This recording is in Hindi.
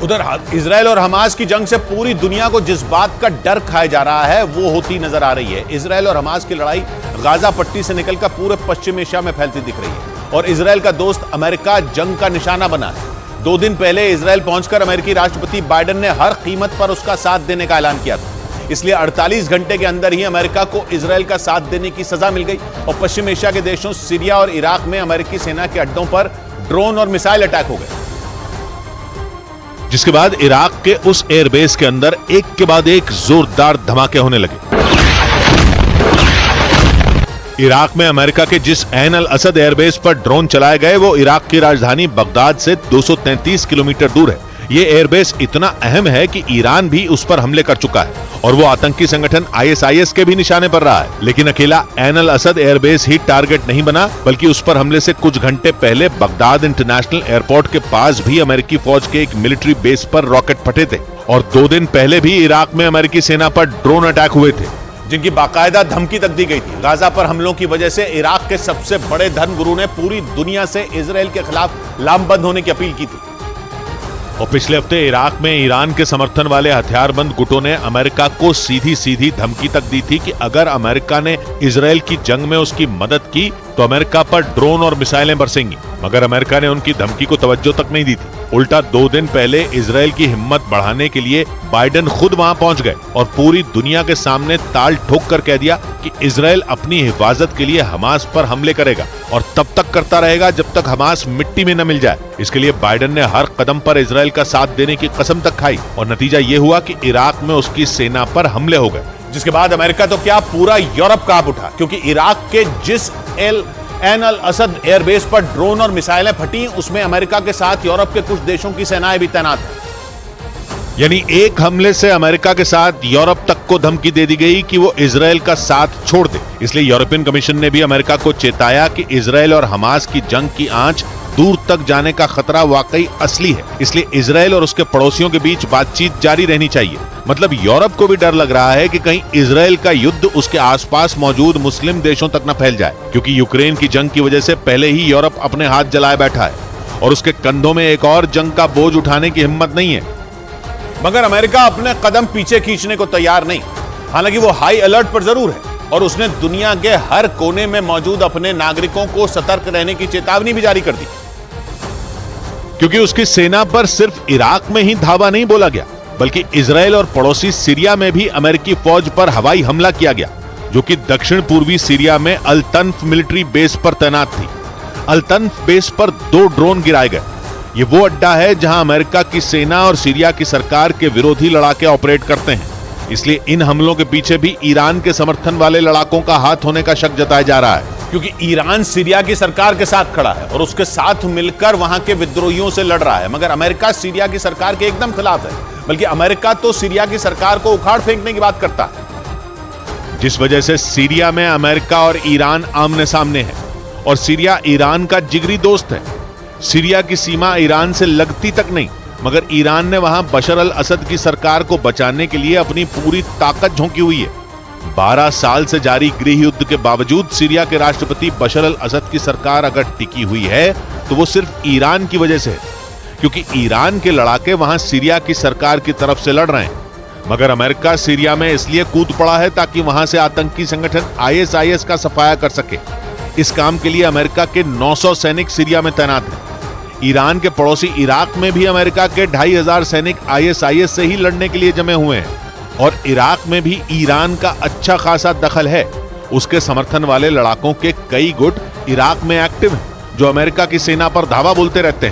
उधर इजरायल और हमास की जंग से पूरी दुनिया को जिस बात का डर खाया जा रहा है वो होती नजर आ रही है। इजरायल और हमास की लड़ाई गाजा पट्टी से निकलकर पूरे पश्चिम एशिया में फैलती दिख रही है और इजरायल का दोस्त अमेरिका जंग का निशाना बना है। 2 दिन पहले इजरायल पहुंचकर अमेरिकी राष्ट्रपति बाइडेन ने हर कीमत पर उसका साथ देने का ऐलान किया था। इसलिए 48 घंटे के अंदर ही अमेरिका को इजरायल का साथ देने की सजा मिल गई और पश्चिम एशिया के देशों सीरिया और इराक में अमेरिकी सेना के अड्डों पर ड्रोन और मिसाइल अटैक हो गए, जिसके बाद इराक के उस एयरबेस के अंदर एक के बाद एक जोरदार धमाके होने लगे। इराक में अमेरिका के जिस ऐन अल असद एयरबेस पर ड्रोन चलाए गए वो इराक की राजधानी बगदाद से 233 किलोमीटर दूर है। ये एयरबेस इतना अहम है कि ईरान भी उस पर हमले कर चुका है और वो आतंकी संगठन ISIS के भी निशाने पर रहा है। लेकिन अकेला ऐन अल असद एयरबेस ही टारगेट नहीं बना, बल्कि उस पर हमले से कुछ घंटे पहले बगदाद इंटरनेशनल एयरपोर्ट के पास भी अमेरिकी फौज के एक मिलिट्री बेस पर रॉकेट फटे थे और 2 दिन पहले भी इराक में अमेरिकी सेना पर ड्रोन अटैक हुए थे, जिनकी बाकायदा धमकी तक दी गई थी। गाजा पर हमलों की वजह से इराक के सबसे बड़े धर्मगुरु ने पूरी दुनिया से इजरायल के खिलाफ लामबंद होने की अपील की थी। और पिछले हफ्ते इराक में ईरान के समर्थन वाले हथियारबंद गुटों ने अमेरिका को सीधी सीधी धमकी तक दी थी कि अगर अमेरिका ने इजरायल की जंग में उसकी मदद की तो अमेरिका पर ड्रोन और मिसाइलें बरसेंगी, मगर अमेरिका ने उनकी धमकी को तवज्जो तक नहीं दी थी। उल्टा 2 दिन पहले इजरायल की हिम्मत बढ़ाने के लिए बाइडेन खुद वहां पहुंच गए और पूरी दुनिया के सामने ताल ठोक कर कह दिया कि इजरायल अपनी हिफाजत के लिए हमास पर हमले करेगा और तब तक करता रहेगा जब तक हमास मिट्टी में न मिल जाए। इसके लिए बाइडेन ने हर कदम पर इजरायल का साथ देने की कसम तक खाई और नतीजा ये हुआ कि इराक में उसकी सेना पर हमले हो गए, जिसके बाद अमेरिका तो क्या पूरा यूरोप कांप उठा, क्योंकि इराक के जिस ऐन अल असद एयरबेस पर ड्रोन और मिसाइलें फटी उसमें अमेरिका के साथ यूरोप के कुछ देशों की सेनाएं भी तैनात हैं। यानी एक हमले से अमेरिका के साथ यूरोप तक को धमकी दे दी गई कि वो इजरायल का साथ छोड़ दे। इसलिए यूरोपियन कमीशन ने भी अमेरिका को चेताया कि इजरायल और हमास की जंग की आंच दूर तक जाने का खतरा वाकई असली है। इसलिए इजरायल और उसके पड़ोसियों के बीच बातचीत जारी रहनी चाहिए। मतलब यूरोप को भी डर लग रहा है कि कहीं इजरायल का युद्ध उसके आसपास मौजूद मुस्लिम देशों तक न फैल जाए, क्योंकि यूक्रेन की जंग की वजह से पहले ही यूरोप अपने हाथ जलाए बैठा है और उसके कंधों में एक और जंग का बोझ उठाने की हिम्मत नहीं है। मगर अमेरिका अपने कदम पीछे खींचने को तैयार नहीं। हालांकि वो हाई अलर्ट पर जरूर है और उसने दुनिया के हर कोने में मौजूद अपने नागरिकों को सतर्क रहने की चेतावनी भी जारी कर दी, क्योंकि उसकी सेना पर सिर्फ इराक में ही धावा नहीं बोला गया, बल्कि इजरायल और पड़ोसी सीरिया में भी अमेरिकी फौज पर हवाई हमला किया गया, जो कि दक्षिण पूर्वी सीरिया में अल तन्फ मिलिट्री बेस पर तैनात थी। अल तन्फ बेस पर 2 ड्रोन गिराए गए। ये वो अड्डा है जहां अमेरिका की सेना और सीरिया की सरकार के विरोधी लड़ाके ऑपरेट करते हैं। इसलिए इन हमलों के पीछे भी ईरान के समर्थन वाले लड़ाकों का हाथ होने का शक जताया जा रहा है, क्योंकि ईरान सीरिया की सरकार के साथ खड़ा है और उसके साथ मिलकर वहां के विद्रोहियों से लड़ रहा है। मगर अमेरिका सीरिया की सरकार के एकदम खिलाफ है, बल्कि अमेरिका तो सीरिया की सरकार को उखाड़ फेंकने की बात करता है। जिस वजह से सीरिया में अमेरिका और ईरान आमने सामने है और सीरिया ईरान का जिगरी दोस्त है। सीरिया की सीमा ईरान से लगती तक नहीं, मगर ईरान ने वहां बशर अल असद की सरकार को बचाने के लिए अपनी पूरी ताकत झोंकी हुई है। 12 साल से जारी गृह युद्ध के बावजूद सीरिया के राष्ट्रपति बशर अल असद की सरकार अगर टिकी हुई है तो वो सिर्फ ईरान की वजह से है, क्योंकि ईरान के लड़ाके वहां सीरिया की सरकार की तरफ से लड़ रहे हैं। मगर अमेरिका सीरिया में इसलिए कूद पड़ा है ताकि वहां से आतंकी संगठन ISIS का सफाया कर सके। इस काम के लिए अमेरिका के 900 सैनिक सीरिया में तैनात हैं। ईरान के पड़ोसी इराक में भी अमेरिका के 2500 सैनिक ISIS से ही लड़ने के लिए जमे हुए हैं और इराक में भी ईरान का अच्छा खासा दखल है। उसके समर्थन वाले लड़ाकों के कई गुट इराक में एक्टिव हैं, जो अमेरिका की सेना पर धावा बोलते रहते हैं।